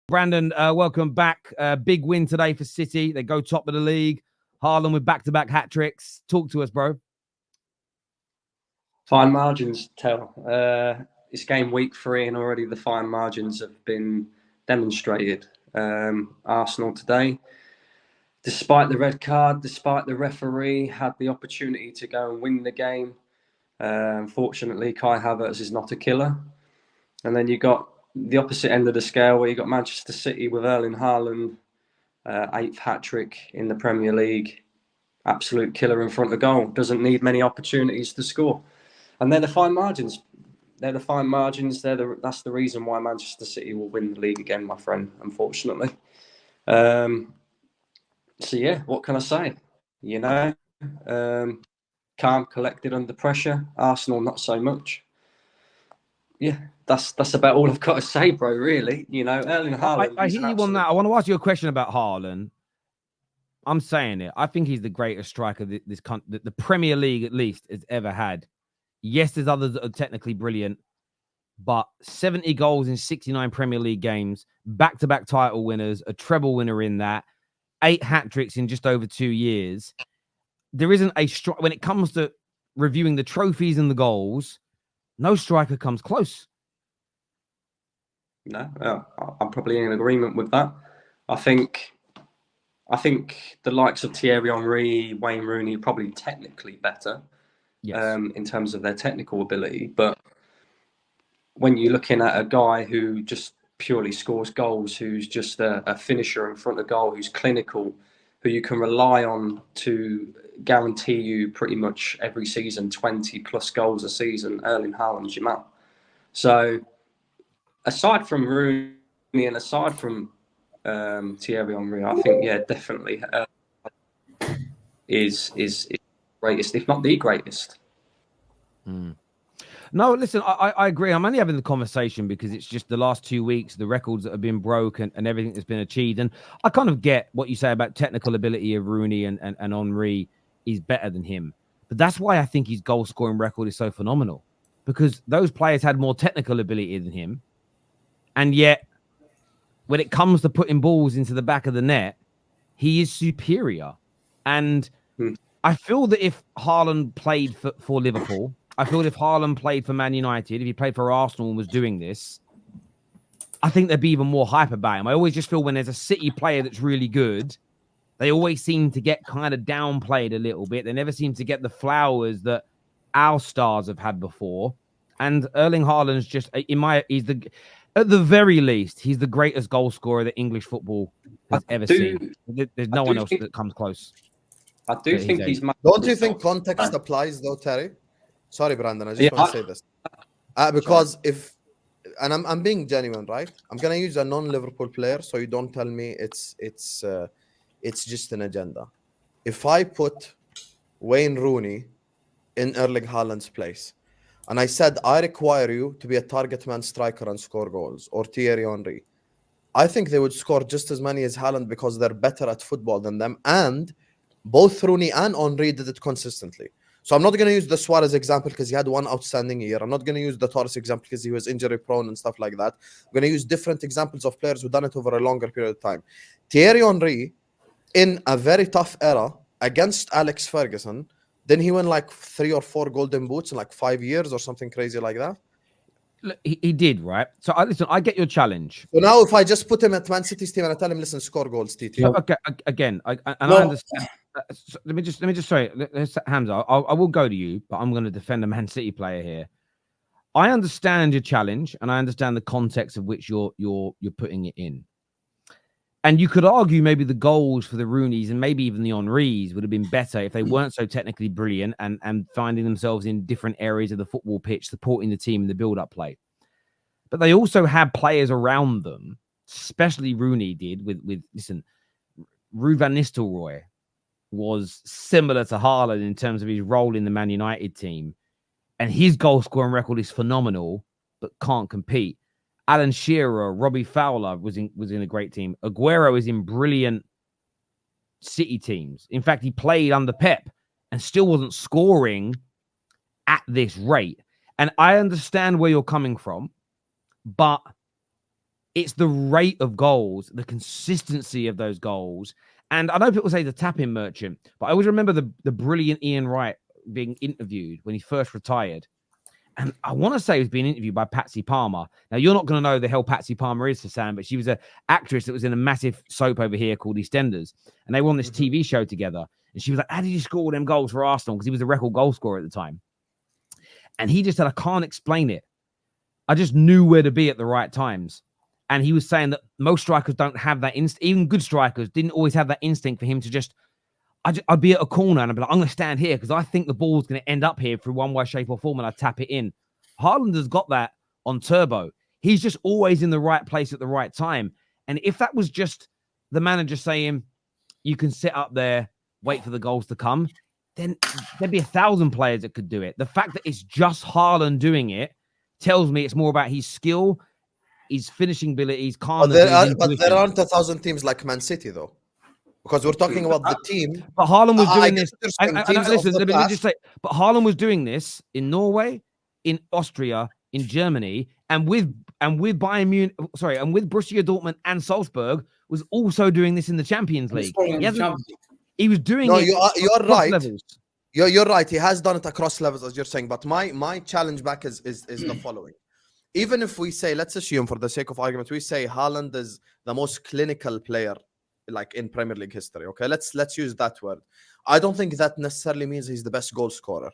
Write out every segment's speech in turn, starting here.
Brandon, welcome back. Big win today for City. They go top of the league. Haaland with back-to-back hat tricks. Talk to us, bro. Fine margins tell. It's game week 3 and already the fine margins have been demonstrated. Arsenal today, despite the red card, despite the referee, had the opportunity to go and win the game. Unfortunately, Kai Havertz is not a killer. And then you got the opposite end of the scale where you got Manchester City with Erling Haaland, 8th hat-trick in the Premier League. Absolute killer in front of goal. Doesn't need many opportunities to score. And they're the fine margins. That's the reason why Manchester City will win the league again, my friend, unfortunately. So, yeah, what can I say? Calm, collected under pressure. Arsenal, not so much. Yeah, that's about all I've got to say, bro, really. Erling Haaland. I hear you on that. I want to ask you a question about Haaland. I'm saying it. I think he's the greatest striker the Premier League, at least, has ever had. Yes, there's others that are technically brilliant, but 70 goals in 69 Premier League games, back-to-back title winners, a treble winner in that, 8 hat-tricks in just over 2 years. There isn't when it comes to reviewing the trophies and the goals, no striker comes close. No, I'm probably in agreement with that. I think the likes of Thierry Henry, Wayne Rooney are probably technically better. Yes. In terms of their technical ability. But when you're looking at a guy who just purely scores goals, who's just a finisher in front of goal, who's clinical, who you can rely on to guarantee you pretty much every season 20 plus goals a season, Erling Haaland's your man. So aside from Rooney and aside from Thierry Henry, I think, yeah, definitely is greatest, if not the greatest. No, listen, I agree. I'm only having the conversation because it's just the last 2 weeks, the records that have been broken and everything that's been achieved. And I kind of get what you say about technical ability of Rooney and Henry is better than him. But that's why I think his goal scoring record is so phenomenal, because those players had more technical ability than him. And yet, when it comes to putting balls into the back of the net, he is superior. And I feel that if Haaland played for Liverpool, I feel if Haaland played for Man United, if he played for Arsenal and was doing this, I think there'd be even more hype about him. I always just feel when there's a City player that's really good, they always seem to get kind of downplayed a little bit. They never seem to get the flowers that our stars have had before. And Erling Haaland's just, at the very least, he's the greatest goal scorer that English football has ever seen. There's no one else that comes close. I do think he's... Don't you think context applies, though, Terry? Sorry, Brandon, I just want to say this. Because I'm being genuine, right? I'm going to use a non-Liverpool player, so you don't tell me it's just an agenda. If I put Wayne Rooney in Erling Haaland's place, and I said, I require you to be a target man striker and score goals, or Thierry Henry, I think they would score just as many as Haaland because they're better at football than them, and both Rooney and Henry did it consistently. So I'm not going to use the Suarez example because he had one outstanding year. I'm not going to use the Terrace example because he was injury prone and stuff like that. I'm going to use different examples of players who've done it over a longer period of time. Thierry Henry, in a very tough era against Alex Ferguson, then he won like 3 or 4 golden boots in like 5 years or something crazy like that. He did, right? So listen, I get your challenge. So now if I just put him at Man City's team and I tell him, listen, score goals, TT. Okay, again, I understand. Let me just say, Hamza, I will go to you, but I'm going to defend a Man City player here. I understand your challenge, and I understand the context of which you're putting it in. And you could argue maybe the goals for the Rooneys and maybe even the Henrys would have been better if they weren't so technically brilliant and finding themselves in different areas of the football pitch, supporting the team in the build-up play. But they also had players around them, especially Rooney did with Ruud van Nistelrooy was similar to Haaland in terms of his role in the Man United team. And his goal-scoring record is phenomenal, but can't compete. Alan Shearer, Robbie Fowler was in a great team. Aguero is in brilliant City teams. In fact, he played under Pep and still wasn't scoring at this rate. And I understand where you're coming from, but It's the rate of goals, the consistency of those goals. And I know people say the tap-in merchant, but I always remember the brilliant Ian Wright being interviewed when he first retired. And I want to say he was being interviewed by Patsy Palmer. Now, you're not going to know the hell Patsy Palmer is, Hassan, but she was an actress that was in a massive soap over here called EastEnders. And they were on this TV show together. And she was like, how did you score all them goals for Arsenal? Because he was a record goal scorer at the time. And he just said, I can't explain it. I just knew where to be at the right times. And he was saying that most strikers don't have that instinct. Even good strikers didn't always have that instinct for him to just, I'd be at a corner and I'd be like, I'm going to stand here because I think the ball's going to end up here through one way, shape or form, and I tap it in. Haaland has got that on turbo. He's just always in the right place at the right time. And if that was just the manager saying, you can sit up there, wait for the goals to come, then there'd be 1,000 players that could do it. The fact that it's just Haaland doing it tells me it's more about his skill, his finishing ability, his calmness. But there aren't 1,000 teams like Man City, though. Because we're talking about the team. But Haaland was doing this. Listen, let me just say, but Haaland was doing this in Norway, in Austria, in Germany, and with Bayern Munich, and with Borussia Dortmund and Salzburg, was also doing this in the Champions League. He was doing it. You're right. Levels. You're right. He has done it across levels, as you're saying. But my challenge back is the following. Even if we say, let's assume for the sake of argument, we say Haaland is the most clinical player like in Premier League history. Okay, let's use that word. I don't think that necessarily means he's the best goal scorer,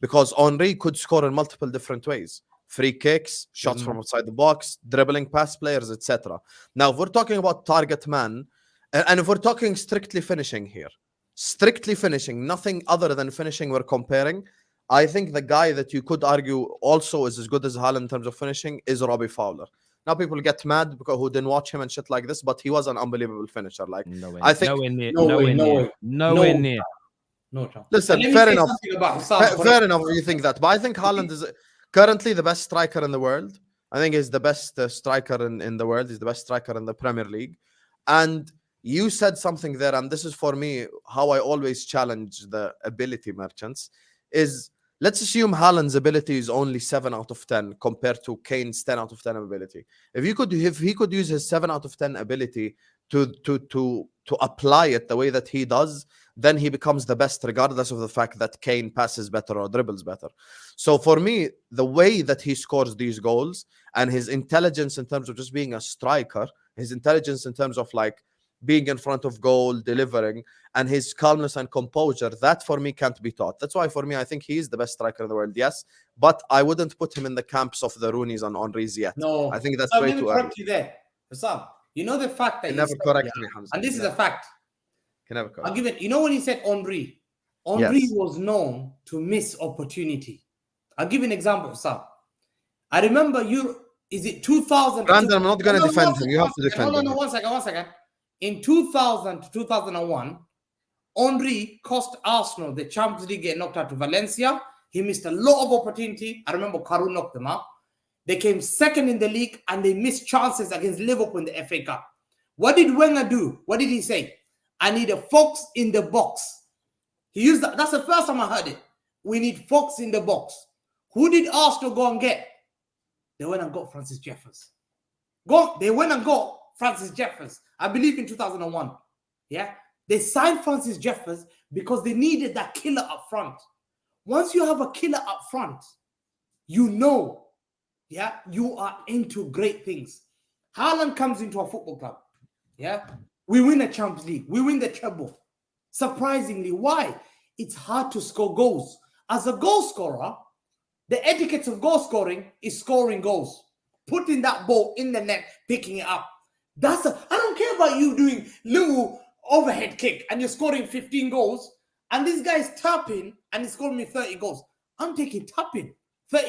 because Henry could score in multiple different ways: free kicks, shots from outside the box, dribbling past players, etc. Now, if we're talking about target man, and if we're talking strictly finishing here, nothing other than finishing we're comparing, I think the guy that you could argue also is as good as Haaland in terms of finishing is Robbie Fowler. Now people get mad because who didn't watch him and shit like this, but he was an unbelievable finisher. Like, I think nowhere near. No chance. Listen, fair enough. Fair enough. You think that, but I think Haaland is currently the best striker in the world. I think he's the best striker in the world. He's the best striker in the Premier League. And you said something there, and this is for me how I always challenge the ability merchants. Is let's assume Haaland's ability is only 7 out of 10 compared to Kane's 10 out of 10 ability. If he could use his 7 out of 10 ability to apply it the way that he does, then he becomes the best, regardless of the fact that Kane passes better or dribbles better. So for me, the way that he scores these goals and his intelligence in terms of just being a striker, his intelligence in terms of like being in front of goal, delivering, and his calmness and composure, that for me can't be taught. That's why for me, I think he is the best striker in the world, yes, but I wouldn't put him in the camps of the Rooneys and Henrys yet. No, I think that's way too early. You there, Sam. You know the fact that never correct me, Hamza. And this is a fact. Never correct. I'll give it. You know when he said Henry was known to miss opportunity. I'll give you an example, Sam. I remember is it 2000? Brandon, I'm not going to defend him. You have to defend him. No, one second. In 2000 to 2001, Henry cost Arsenal the Champions League, getting knocked out to Valencia. He missed a lot of opportunity. I remember Karu knocked them out. They came second in the league and they missed chances against Liverpool in the FA Cup. What did Wenger do? What did he say? I need a fox in the box. He used that. That's the first time I heard it. We need fox in the box. Who did Arsenal go and get? They went and got Francis Jeffers. They went and got Francis Jeffers, I believe in 2001. Yeah, they signed Francis Jeffers because they needed that killer up front. Once you have a killer up front, you know, yeah, you are into great things. Haaland comes into a football club. Yeah, we win a Champions League. We win the treble. Surprisingly, why? It's hard to score goals. As a goal scorer, the etiquette of goal scoring is scoring goals, putting that ball in the net, picking it up. I don't care about you doing little overhead kick and you're scoring 15 goals and this guy's tapping and he's scoring me 30 goals. I'm taking 30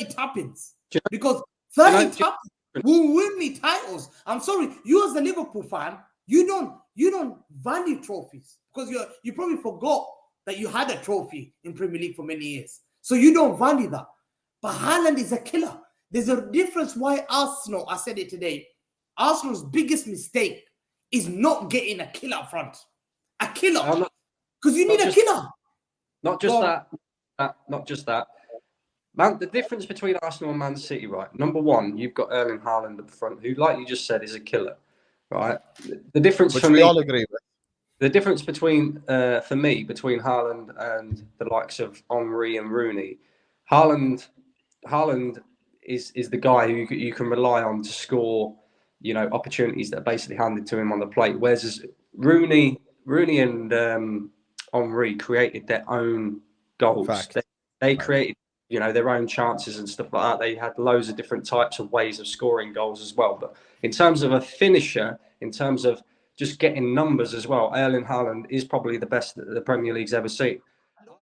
tappings, because 30 tappings will win me titles. I'm sorry, you as a Liverpool fan, you don't value trophies because you probably forgot that you had a trophy in Premier League for many years. So you don't value that. But Haaland is a killer. There's a difference why Arsenal, I said it today, Arsenal's biggest mistake is not getting a killer up front. A killer. Because you need a killer. Not just that. Man, the difference between Arsenal and Man City, right? Number one, you've got Erling Haaland up front, who, like you just said, is a killer, right? The difference Which for we me, all agree with. the difference between, for me, between Haaland and the likes of Henry and Rooney, Haaland is the guy who you can rely on to score, you know, opportunities that are basically handed to him on the plate. Whereas Rooney and Henry created their own goals. Fact. They created, you know, their own chances and stuff like that. They had loads of different types of ways of scoring goals as well. But in terms of a finisher, in terms of just getting numbers as well, Erling Haaland is probably the best that the Premier League's ever seen.